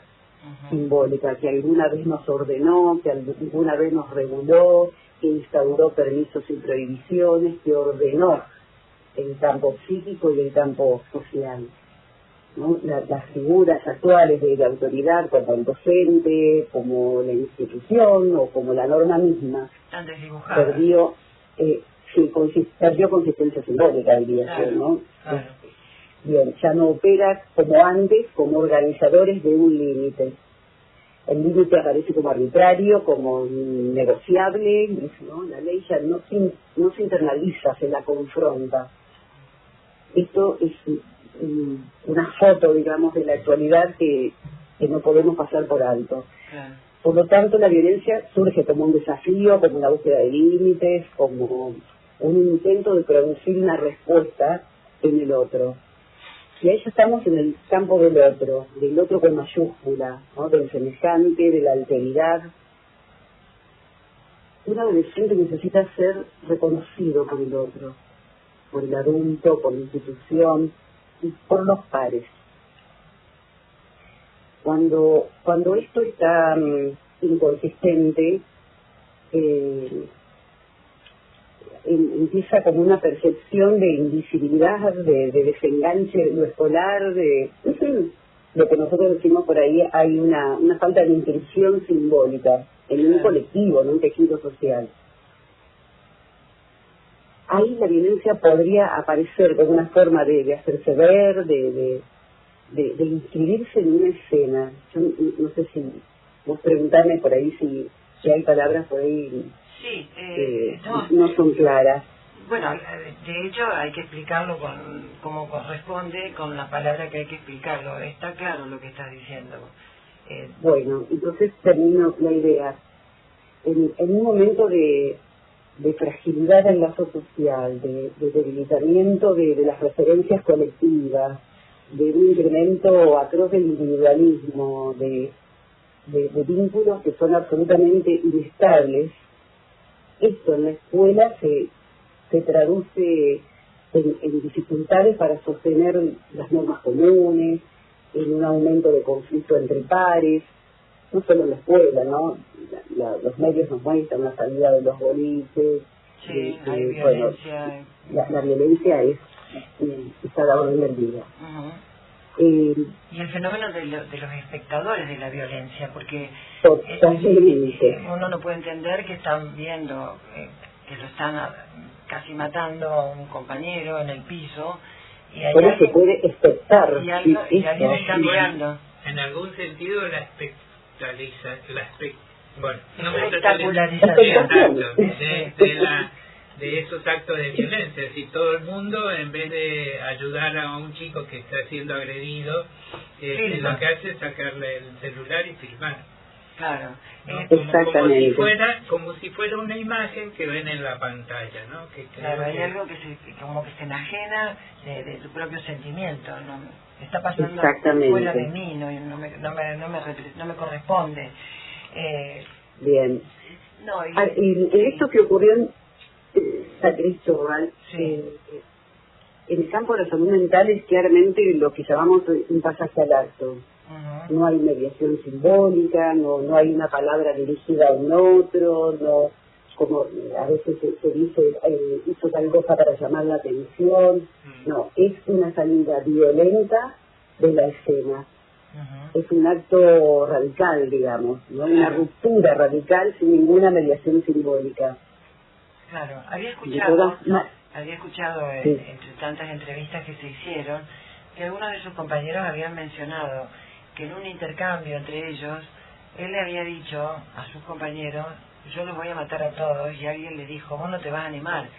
simbólica, que alguna vez nos ordenó, que alguna vez nos reguló, que instauró permisos y prohibiciones, que ordenó el campo psíquico y el campo social, ¿no? Las figuras actuales de la autoridad, como el docente, como la institución o como la norma misma, perdió consistencia simbólica, diría yo, ¿no? Claro. Bien, ya no opera como antes, como organizadores de un límite. El límite aparece como arbitrario, como negociable, ¿no? La ley ya no se internaliza, se la confronta. Esto es una foto, digamos, de la actualidad que no podemos pasar por alto. Claro. Por lo tanto, la violencia surge como un desafío, como una búsqueda de límites, como un intento de producir una respuesta en el otro. Y ahí ya estamos en el campo del otro con mayúscula, ¿no?, del semejante, de la alteridad. Un adolescente necesita ser reconocido por el otro, por el adulto, por la institución y por los pares. Cuando esto está inconsistente, empieza como una percepción de invisibilidad, de desenganche de lo escolar, de lo que nosotros decimos por ahí, hay una falta de inscripción simbólica en un colectivo, en un tejido social. Ahí la violencia podría aparecer como una forma de hacerse ver, de inscribirse en una escena. Yo no sé si vos preguntarme por ahí si hay palabras por ahí. Sí, no son claras. Bueno, de hecho hay que explicarlo como corresponde, con la palabra que hay que explicarlo. Está claro lo que estás diciendo. Bueno, entonces termino la idea. en un momento de fragilidad del lazo social, de debilitamiento de las referencias colectivas, de un incremento atroz del individualismo, de vínculos que son absolutamente inestables, esto en la escuela se traduce en dificultades para sostener las normas comunes, en un aumento de conflicto entre pares, no solo en la escuela, ¿no? Los medios nos muestran la salida de los boliches. Sí, hay violencia. Bueno, la violencia está a la orden del día. Y el fenómeno de los espectadores de la violencia, porque uno no puede entender que están viendo que lo están casi matando a un compañero en el piso, y hay ¿cómo se puede expectar? Y alguien está mirando. En algún sentido la espectacularización de esos actos de violencia. Si todo el mundo, en vez de ayudar a un chico que está siendo agredido, lo que hace es sacarle el celular y filmar. Claro, exactamente. Como si fuera una imagen que ven en la pantalla, ¿no? Claro, hay algo que como que se enajena de tu propio sentimiento, ¿no? Está pasando fuera de mí, no me corresponde. Bien. No, y esto que ocurrió en San Cristóbal, en el campo de la salud mental es claramente lo que llamamos un pasaje al acto. No hay mediación simbólica, no hay una palabra dirigida a un otro, no, como a veces se dice, hizo tal cosa para llamar la atención. No, es una salida violenta de la escena. Es un acto radical, digamos, ¿no? Una ruptura radical sin ninguna mediación simbólica. Claro, había escuchado entre tantas entrevistas que se hicieron que algunos de sus compañeros habían mencionado que en un intercambio entre ellos él le había dicho a sus compañeros: yo los voy a matar a todos, y alguien le dijo: vos no te vas a animar.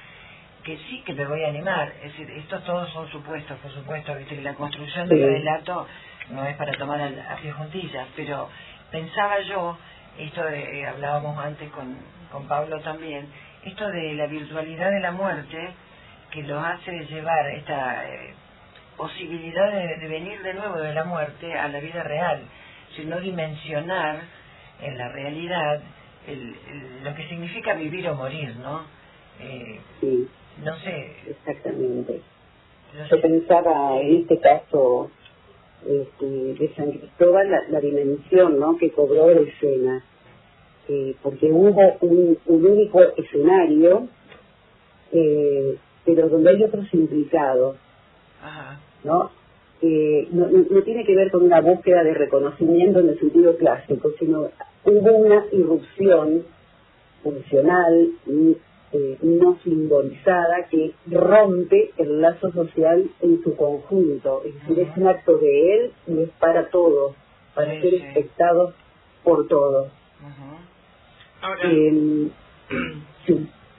Que sí que me voy a animar. Es decir, estos todos son supuestos, por supuesto, viste que la construcción del relato no es para tomar a pie juntillas, pero pensaba yo, esto hablábamos antes con Pablo también, esto de la virtualidad de la muerte, que los hace llevar esta posibilidad de venir de nuevo de la muerte a la vida real, sino dimensionar en la realidad lo que significa vivir o morir, ¿no? Sí. No sé. Exactamente. Yo pensaba en este caso de San Cristóbal, la dimensión, ¿no?, que cobró la escena, porque hubo un único escenario, pero donde hay otros implicados. Ajá. ¿No? No tiene que ver con una búsqueda de reconocimiento en el sentido clásico, sino hubo una irrupción funcional, no simbolizada, que rompe el lazo social en su conjunto. Es decir, es un acto de él y es para todos, para ser espectados por todos. Ahora, sí.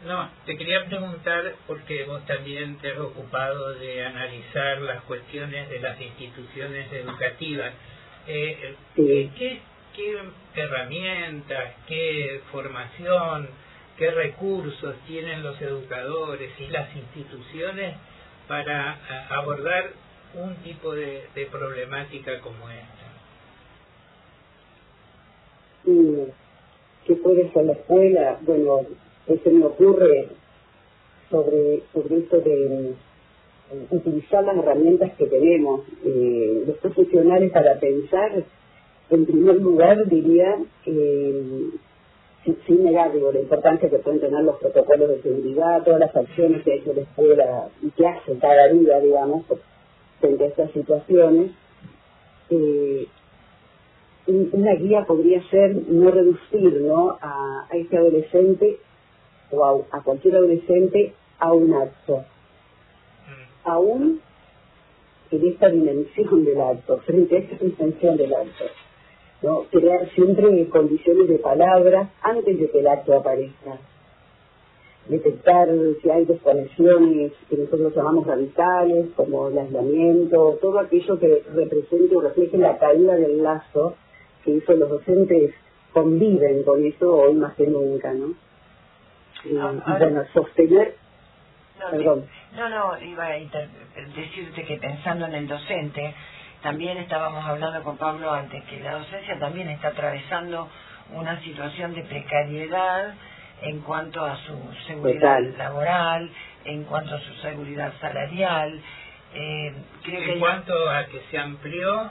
No, te quería preguntar, porque vos también te has ocupado de analizar las cuestiones de las instituciones educativas. ¿Qué herramientas, qué formación, qué recursos tienen los educadores y las instituciones para abordar un tipo de problemática como esta? ¿Qué puede ser la escuela? Bueno, se me ocurre sobre esto de utilizar las herramientas que tenemos los profesionales para pensar. En primer lugar, diría, sin negar la importancia que pueden tener los protocolos de seguridad, todas las acciones que ha hecho la escuela y que hace cada día, digamos, frente a estas situaciones. Una guía podría ser no reducir, ¿no?, a este adolescente o a cualquier adolescente a un acto, aún en esta dimensión del acto, frente a esta dimensión del acto, ¿no? Crear siempre condiciones de palabras antes de que el acto aparezca, detectar si hay desconexiones que nosotros llamamos radicales, como el aislamiento, todo aquello que represente o refleje la caída del lazo que hizo los docentes conviven con eso hoy más que nunca, ¿no? Y bueno, sostener... Perdón. Iba a decirte que pensando en el docente, también estábamos hablando con Pablo antes, que la docencia también está atravesando una situación de precariedad en cuanto a su seguridad laboral, en cuanto a su seguridad salarial. Creo que en cuanto a que se amplió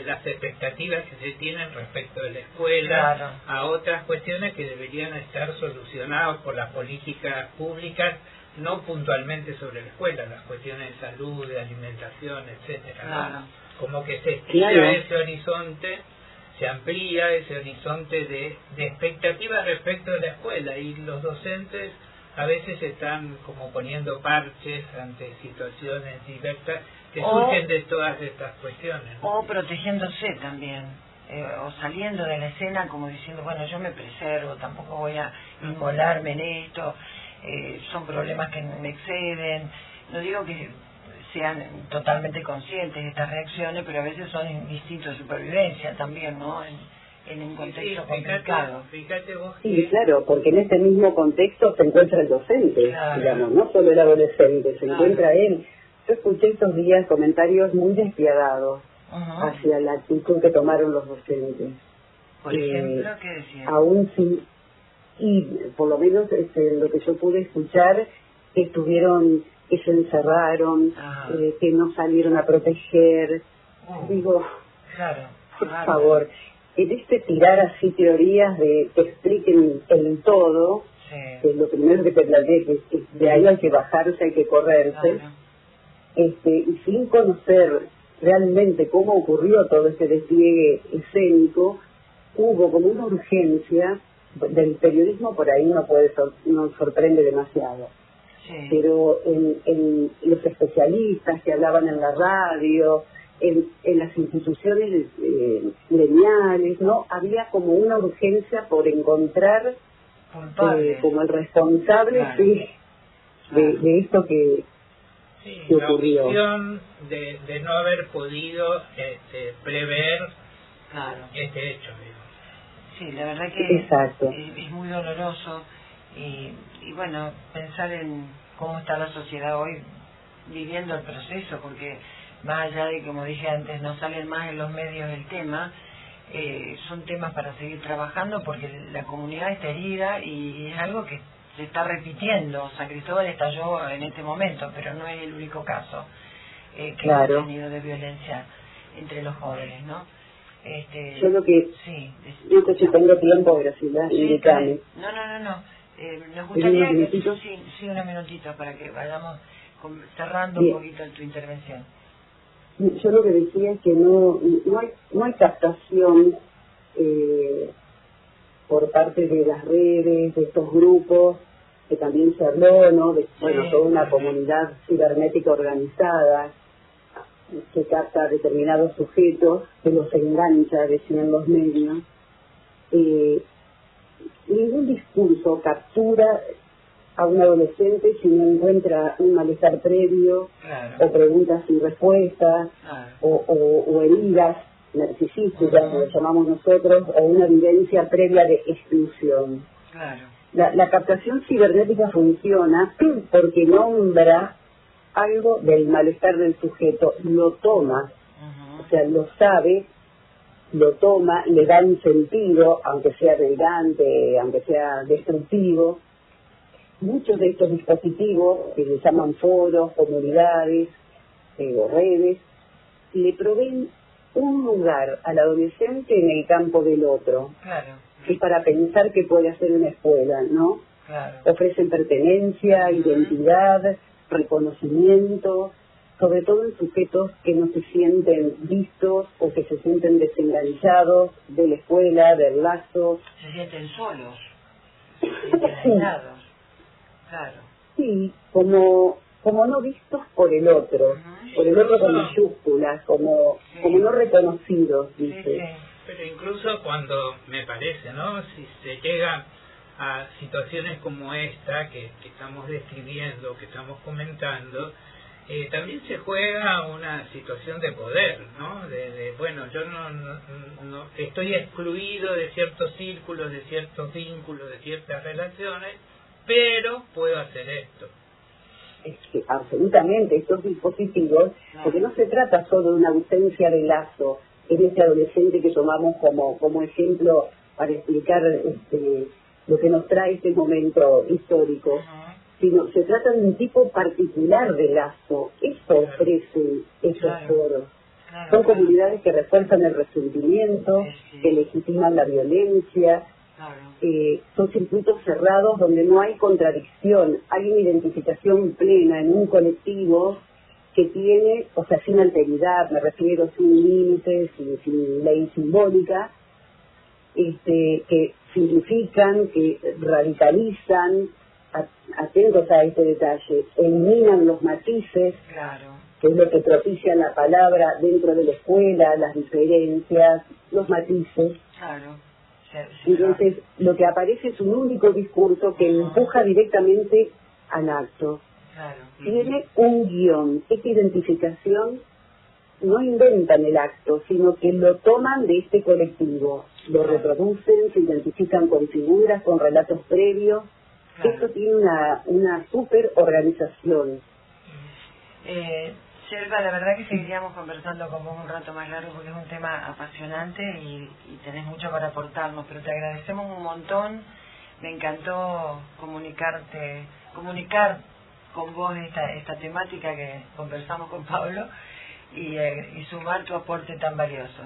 las expectativas que se tienen respecto de la escuela, a otras cuestiones que deberían estar solucionadas por las políticas públicas, no puntualmente sobre la escuela, las cuestiones de salud, de alimentación, etcétera. Como que se estira ese horizonte, se amplía ese horizonte de expectativas respecto de la escuela, y los docentes a veces están como poniendo parches ante situaciones diversas que surgen de todas estas cuestiones, ¿no? O protegiéndose también, o saliendo de la escena como diciendo, bueno, yo me preservo, tampoco voy a inmolarme en esto, son problemas que me exceden. No digo que sean totalmente conscientes de estas reacciones, pero a veces son instintos de supervivencia también, ¿no? En un contexto complicado. Fíjate vos. Sí, claro, porque en este mismo contexto se encuentra el docente, digamos, no solo el adolescente, se encuentra él. Yo escuché estos días comentarios muy despiadados hacia la actitud que tomaron los docentes. Por ejemplo, ¿qué decían? Aún sí, y por lo menos lo que yo pude escuchar, que estuvieron, que se encerraron, que no salieron a proteger. Digo, por favor, en tirar así teorías de que expliquen el todo, que lo primero que te planteé, que de ahí hay que bajarse, hay que correrse, y sin conocer realmente cómo ocurrió todo este despliegue escénico, hubo como una urgencia del periodismo. Por ahí no sorprende demasiado, pero en los especialistas que hablaban en la radio, en las instituciones gremiales, ¿no? Había como una urgencia por encontrar como el responsable de esto que ocurrió. La omisión de no haber podido prever este hecho, digamos. Sí, la verdad que es muy doloroso, y bueno, pensar en cómo está la sociedad hoy viviendo el proceso, porque más allá de, como dije antes, no salen más en los medios el tema, son temas para seguir trabajando, porque la comunidad está herida y es algo que se está repitiendo. San Cristóbal estalló en este momento, pero no es el único caso que hemos tenido de violencia entre los jóvenes, ¿no? Yo lo que... no sé si tengo tiempo, Graciela, indicame. No. Nos gustaría que... Sí, unos minutitos para que vayamos cerrando un poquito tu intervención. Yo lo que decía es que no hay captación por parte de las redes, de estos grupos, que también se habló, ¿no? De toda una comunidad cibernética organizada que capta a determinados sujetos, que los engancha, decían los medios. Ningún discurso captura a un adolescente si no encuentra un malestar previo, o preguntas sin respuestas, o heridas narcisísticas, lo llamamos nosotros, o una vivencia previa de exclusión. La captación cibernética funciona porque nombra algo del malestar del sujeto, lo toma, o sea, lo sabe, lo toma, le da un sentido, aunque sea delirante, aunque sea destructivo. Muchos de estos dispositivos, que se llaman foros, comunidades o redes, le proveen un lugar al adolescente en el campo del otro. Es para pensar que puede hacer una escuela, ¿no? Ofrecen pertenencia, identidad, reconocimiento, sobre todo en sujetos que no se sienten vistos o que se sienten desenganchados de la escuela, del lazo. Se sienten solos, se sienten aislados. Sí, como no vistos por el otro con mayúsculas, como no reconocidos, dice. Pero incluso cuando, me parece, ¿no? Si se llega a situaciones como esta que estamos describiendo, que estamos comentando, también se juega una situación de poder, ¿no? Bueno, yo no estoy excluido de ciertos círculos, de ciertos vínculos, de ciertas relaciones, pero puedo hacer esto. Es que absolutamente, estos dispositivos, porque no se trata solo de una ausencia de lazo en este adolescente que tomamos como ejemplo para explicar lo que nos trae este momento histórico, sino se trata de un tipo particular de lazo. Eso ofrecen esos foros. Son comunidades que refuerzan el resentimiento, que legitiman la violencia. Son circuitos cerrados donde no hay contradicción, hay una identificación plena en un colectivo que tiene, o sea, sin alteridad, me refiero, sin límites, sin ley simbólica, que simplifican, que radicalizan, atentos a este detalle, eliminan los matices, que es lo que propicia la palabra dentro de la escuela, las diferencias, los matices. Entonces, lo que aparece es un único discurso que empuja directamente al acto. Tiene un guión. Esta identificación no inventan el acto, sino que lo toman de este colectivo. Lo reproducen, se identifican con figuras, con relatos previos. Esto tiene una super organización. Selva, la verdad que seguiríamos conversando con vos un rato más largo porque es un tema apasionante y tenés mucho para aportarnos, pero te agradecemos un montón. Me encantó comunicar con vos esta temática que conversamos con Pablo y sumar tu aporte tan valioso.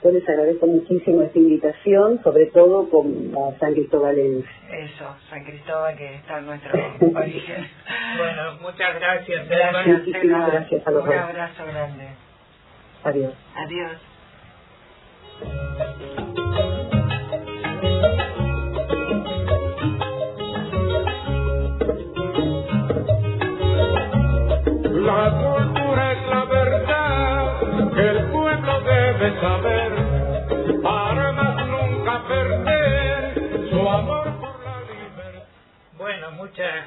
Yo les agradezco muchísimo esta invitación, sobre todo con San Cristóbalense. Eso, San Cristóbal, que está en nuestro origen. Bueno, muchas gracias. Muchísimas gracias a los dos. Un abrazo grande. Adiós. Adiós. La cultura es la verdad que el pueblo debe saber para más nunca perder su amor por la libertad. Bueno, mucha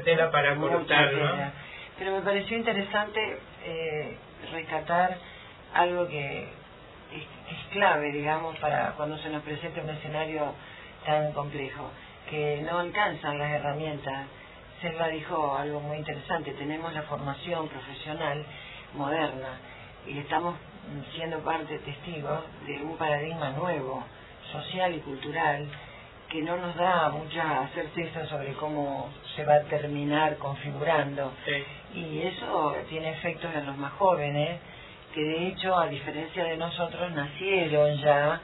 tela para cortar, ¿no? Pero me pareció interesante rescatar algo que es clave, digamos, para cuando se nos presenta un escenario tan complejo, que no alcanzan las herramientas. Selva dijo algo muy interesante: tenemos la formación profesional moderna y estamos siendo testigos de un paradigma nuevo, social y cultural, que no nos da mucha certeza sobre cómo se va a terminar configurando. Y eso tiene efectos en los más jóvenes, que de hecho, a diferencia de nosotros, nacieron ya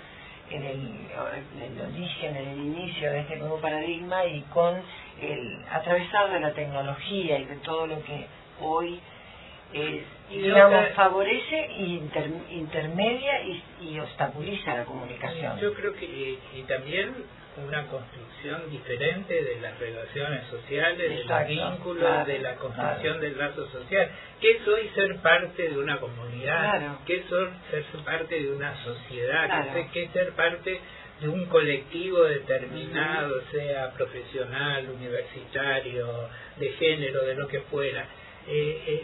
en el origen, en el inicio de este nuevo paradigma y con el atravesado de la tecnología y de todo lo que hoy digamos, favorece y intermedia y obstaculiza la comunicación. Yo creo que y también una construcción diferente de las relaciones sociales, de los vínculos, de la construcción del lazo social, que es hoy ser parte de una comunidad, que es ser parte de una sociedad, que es ser parte de un colectivo determinado, sea profesional, universitario, de género, de lo que fuera.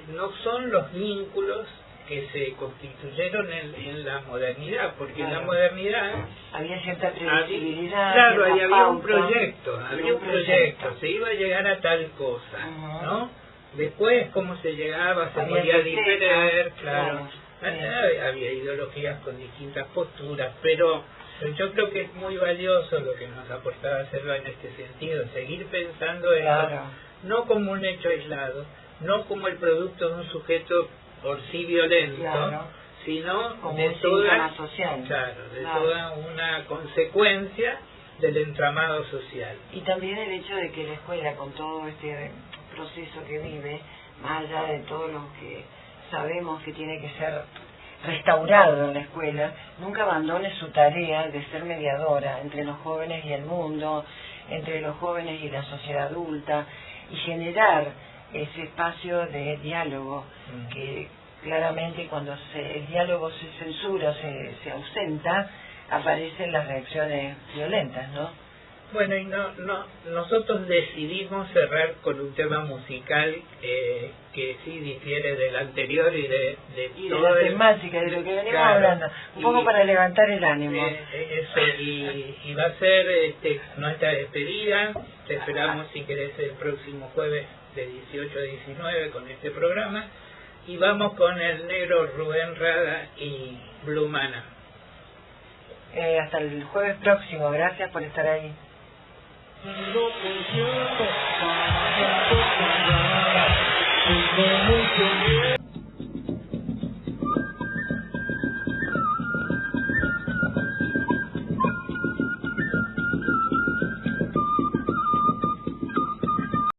No son los vínculos que se constituyeron en la modernidad, porque en la modernidad había cierta previsibilidad, había un proyecto, se iba a llegar a tal cosa, ¿no? Después cómo se llegaba, se podía diferir, había ideologías con distintas posturas, pero yo creo que es muy valioso lo que nos aportaba Selva en este sentido, seguir pensando esto, no como un hecho aislado, no como el producto de un sujeto por sí violento, sino como de toda toda una consecuencia del entramado social. Y también el hecho de que la escuela, con todo este proceso que vive, más allá de todo lo que sabemos que tiene que ser restaurado en la escuela, nunca abandone su tarea de ser mediadora entre los jóvenes y el mundo, entre los jóvenes y la sociedad adulta, y generar ese espacio de diálogo que claramente cuando el diálogo se censura, se ausenta, aparecen las reacciones violentas, ¿no? Bueno, y nosotros decidimos cerrar con un tema musical que sí difiere del anterior y de la temática, de lo que venimos hablando, un poco para levantar el ánimo. Y va a ser nuestra despedida. Te esperamos, si querés, el próximo jueves de 18 a 19 con este programa. Y vamos con el negro Rubén Rada y Blue Mana. Hasta el jueves próximo. Gracias por estar ahí. No